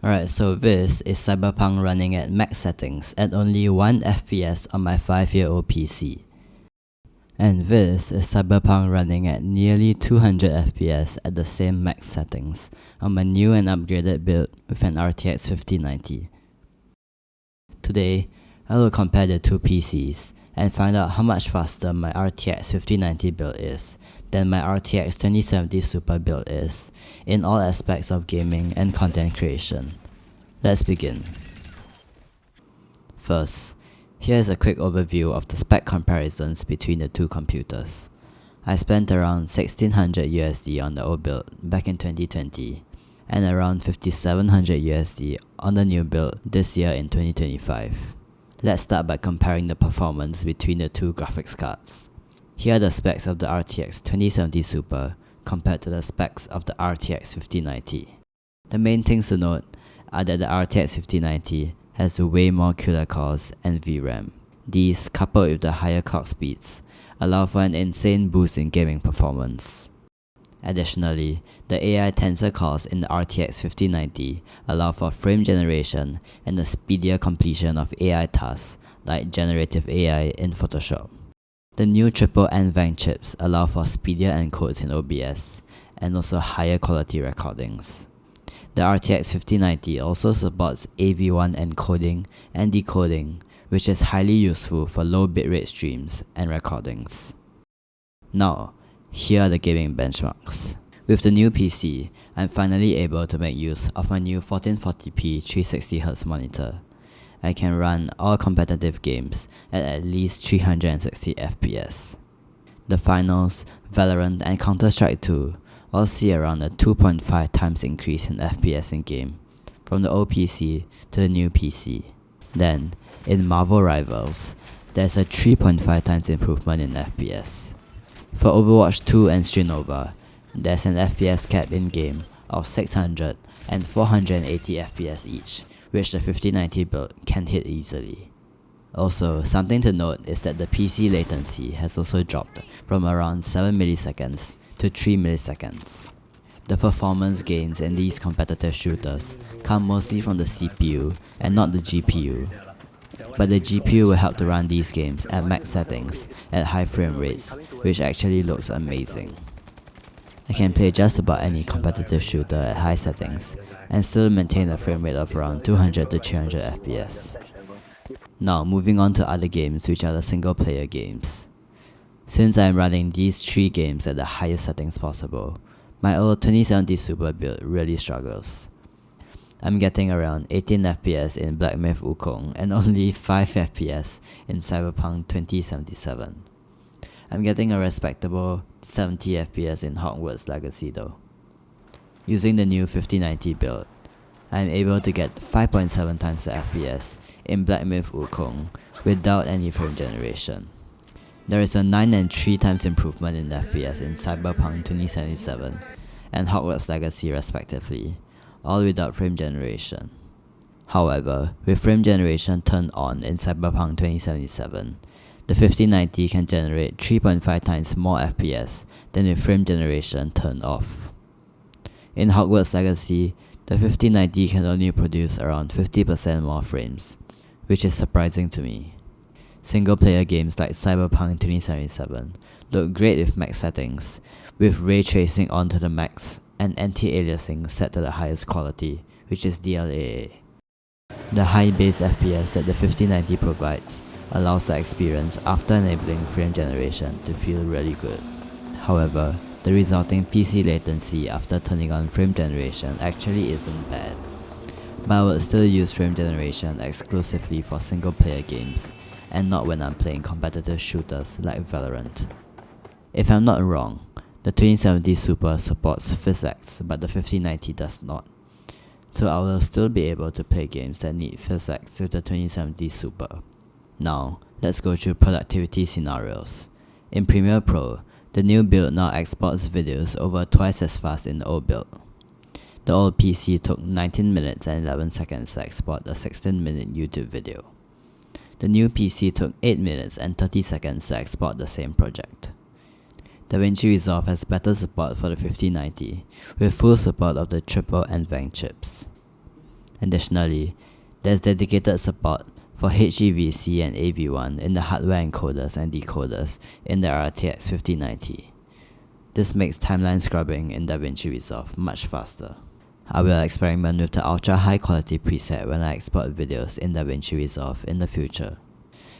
Alright, so this is Cyberpunk running at max settings at only 1 FPS on my 5-year-old PC. And this is Cyberpunk running at nearly 200 FPS at the same max settings on my new and upgraded build with an RTX 5090. Today, I will compare the two PCs and find out how much faster my RTX 5090 build is than my RTX 2070 Super build is in all aspects of gaming and content creation. Let's begin. First, here is a quick overview of the spec comparisons between the two computers. I spent around $1,600 USD on the old build back in 2020 and around $5,700 USD on the new build this year in 2025. Let's start by comparing the performance between the two graphics cards. Here are the specs of the RTX 2070 Super compared to the specs of the RTX 5090. The main things to note are that the RTX 5090 has way more CUDA cores and VRAM. These, coupled with the higher clock speeds, allow for an insane boost in gaming performance. Additionally, the AI tensor cores in the RTX 5090 allow for frame generation and the speedier completion of AI tasks like generative AI in Photoshop. The new triple NVENC chips allow for speedier encodes in OBS and also higher quality recordings. The RTX 5090 also supports AV1 encoding and decoding, which is highly useful for low bitrate streams and recordings. Now, here are the gaming benchmarks. With the new PC, I'm finally able to make use of my new 1440p 360Hz monitor. I can run all competitive games at least 360 FPS. The finals, Valorant and Counter-Strike 2 all see around a 2.5 times increase in FPS in-game, from the old PC to the new PC. Then, in Marvel Rivals, there's a 3.5 times improvement in FPS. For Overwatch 2 and Street Nova, there's an FPS cap in-game of 600 and 480 FPS each, which the 5090 build can hit easily. Also, something to note is that the PC latency has also dropped from around 7 milliseconds to 3 milliseconds. The performance gains in these competitive shooters come mostly from the CPU and not the GPU. But the GPU will help to run these games at max settings at high frame rates, which actually looks amazing. I can play just about any competitive shooter at high settings and still maintain a frame rate of around 200 to 300 FPS. Now moving on to other games, which are the single player games. Since I am running these 3 games at the highest settings possible, my old 2070 Super build really struggles. I'm getting around 18 FPS in Black Myth Wukong and only 5 FPS in Cyberpunk 2077. I'm getting a respectable 70 FPS in Hogwarts Legacy though. Using the new 5090 build, I am able to get 5.7 times the FPS in Black Myth Wukong without any frame generation. There is a 9 and 3 times improvement in FPS in Cyberpunk 2077 and Hogwarts Legacy respectively, all without frame generation. However, with frame generation turned on in Cyberpunk 2077, the 5090 can generate 3.5 times more FPS than with frame generation turned off. In Hogwarts Legacy, the 5090 can only produce around 50% more frames, which is surprising to me. Single player games like Cyberpunk 2077 look great with max settings, with ray tracing onto the max and anti-aliasing set to the highest quality, which is DLAA. The high base FPS that the 5090 provides allows the experience after enabling frame generation to feel really good. However, the resulting PC latency after turning on frame generation actually isn't bad. But I would still use frame generation exclusively for single player games, and not when I'm playing competitive shooters like Valorant. If I'm not wrong, the 2070 Super supports PhysX, but the 5090 does not. So I will still be able to play games that need PhysX with the 2070 Super. Now, let's go through productivity scenarios. In Premiere Pro, the new build now exports videos over twice as fast in the old build. The old PC took 19 minutes and 11 seconds to export a 16-minute YouTube video. The new PC took 8 minutes and 30 seconds to export the same project. DaVinci Resolve has better support for the 5090, with full support of the triple NVENC chips. Additionally, there's dedicated support for HEVC and AV1 in the hardware encoders and decoders in the RTX 5090. This makes timeline scrubbing in DaVinci Resolve much faster. I will experiment with the ultra high quality preset when I export videos in DaVinci Resolve in the future.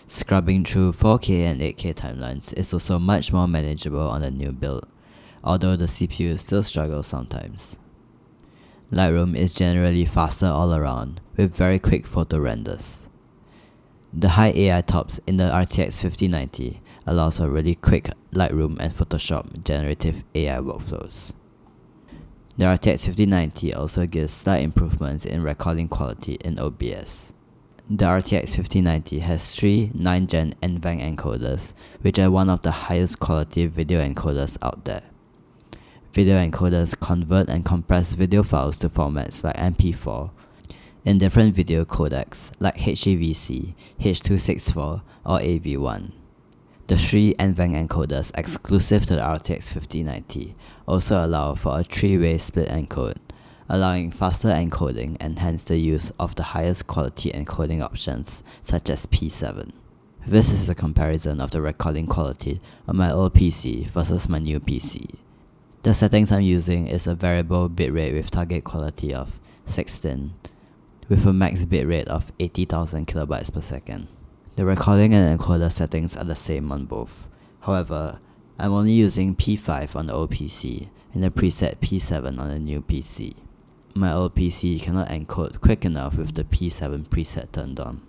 Scrubbing through 4K and 8K timelines is also much more manageable on the new build, although the CPU still struggles sometimes. Lightroom is generally faster all around, with very quick photo renders. The high AI tops in the RTX 5090 allows for really quick Lightroom and Photoshop generative AI workflows. The RTX 5090 also gives slight improvements in recording quality in OBS. The RTX 5090 has 3 9th-gen NVENC encoders, which are one of the highest quality video encoders out there. Video encoders convert and compress video files to formats like MP4 in different video codecs like HEVC, H.264, or AV1. The 3 NVENC encoders exclusive to the RTX 5090 also allow for a 3-way split encode, allowing faster encoding and hence the use of the highest quality encoding options such as P7. This is a comparison of the recording quality on my old PC versus my new PC. The settings I'm using is a variable bitrate with target quality of 16, with a max bitrate of 80,000 kilobytes per second. The recording and encoder settings are the same on both. However, I'm only using P5 on the old PC and the preset P7 on the new PC. My old PC cannot encode quick enough with the P7 preset turned on.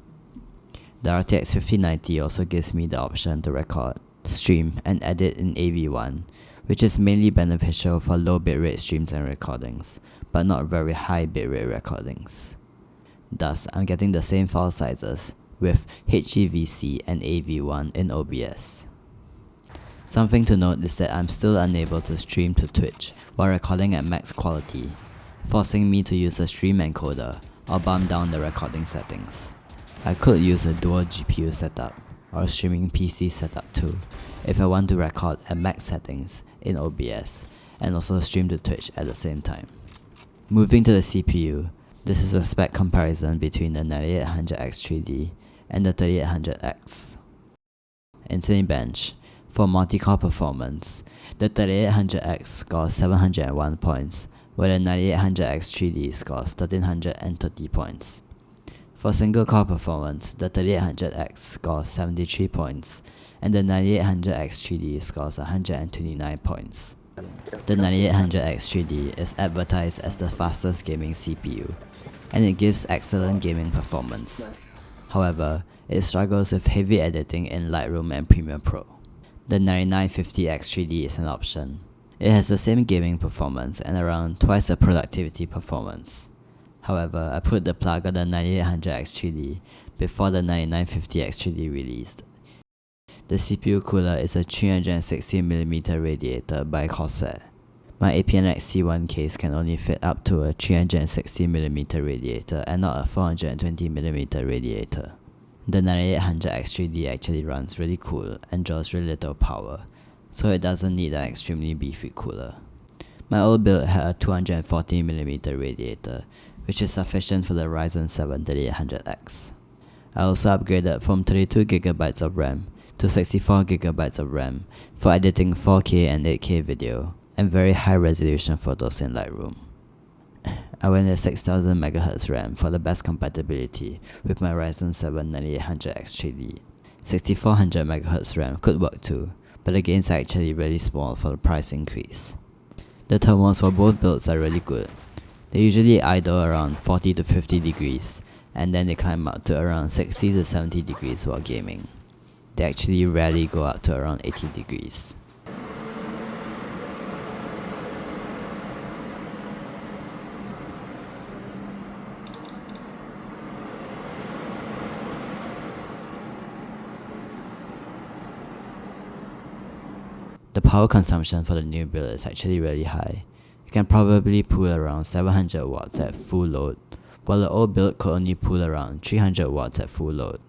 The RTX 5090 also gives me the option to record, stream, and edit in AV1, which is mainly beneficial for low bitrate streams and recordings, but not very high bitrate recordings. Thus, I'm getting the same file sizes with HEVC and AV1 in OBS. Something to note is that I'm still unable to stream to Twitch while recording at max quality, forcing me to use a stream encoder or bump down the recording settings. I could use a dual GPU setup or a streaming PC setup too if I want to record at max settings in OBS and also stream to Twitch at the same time. Moving to the CPU, this is a spec comparison between the 9800X3D and the 3800X. In Cinebench, for multi-core performance, the 3800X scores 701 points, while the 9800X3D scores 1330 points. For single-core performance, the 3800X scores 73 points, and the 9800X3D scores 129 points. The 9800X3D is advertised as the fastest gaming CPU, and it gives excellent gaming performance. However, it struggles with heavy editing in Lightroom and Premiere Pro. The 9950X3D is an option. It has the same gaming performance and around twice the productivity performance. However, I put the plug on the 9800X3D before the 9950X3D released. The CPU cooler is a 360mm radiator by Corsair. My APNX C1 case can only fit up to a 360mm radiator and not a 420mm radiator. The 9800X3D actually runs really cool and draws really little power, so it doesn't need an extremely beefy cooler. My old build had a 240mm radiator, which is sufficient for the Ryzen 7 3800X. I also upgraded from 32GB of RAM to 64GB of RAM for editing 4K and 8K video and very high resolution photos in Lightroom. I went with 6000MHz RAM for the best compatibility with my Ryzen 7 9800X3D. 6400MHz RAM could work too, but the gains are actually really small for the price increase. The thermals for both builds are really good. They usually idle around 40 to 50 degrees, and then they climb up to around 60 to 70 degrees while gaming. They actually rarely go up to around 80 degrees. The power consumption for the new build is actually really high. It can probably pull around 700 watts at full load, while the old build could only pull around 300 watts at full load.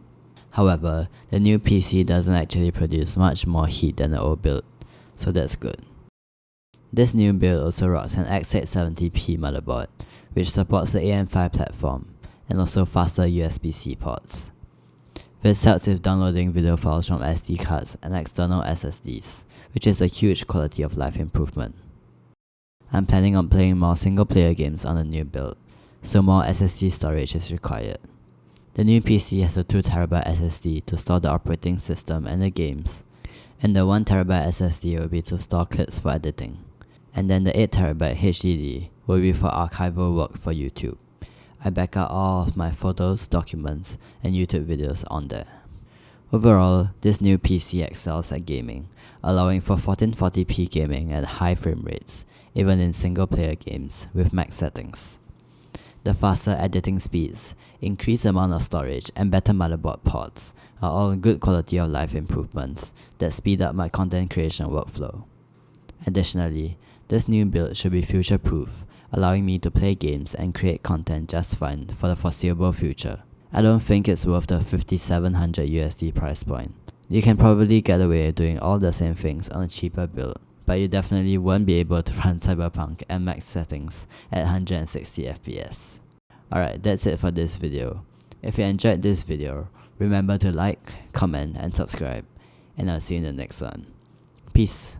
However, the new PC doesn't actually produce much more heat than the old build, so that's good. This new build also rocks an X870P motherboard, which supports the AM5 platform. and also faster USB-C ports. This helps with downloading video files from SD cards and external SSDs, which is a huge quality of life improvement. I'm planning on playing more single player games on the new build, so more SSD storage is required. The new PC has a 2TB SSD to store the operating system and the games, and the 1TB SSD will be to store clips for editing, and then the 8TB HDD will be for archival work for YouTube. I back up all of my photos, documents, and YouTube videos on there. Overall, this new PC excels at gaming, allowing for 1440p gaming at high frame rates, even in single player games with max settings. The faster editing speeds, increased amount of storage, and better motherboard ports are all good quality of life improvements that speed up my content creation workflow. Additionally, this new build should be future-proof, allowing me to play games and create content just fine for the foreseeable future. I don't think it's worth the $5,700 USD price point. You can probably get away doing all the same things on a cheaper build, but you definitely won't be able to run Cyberpunk at max settings at 160 FPS. Alright, that's it for this video. If you enjoyed this video, remember to like, comment, and subscribe, and I'll see you in the next one. Peace.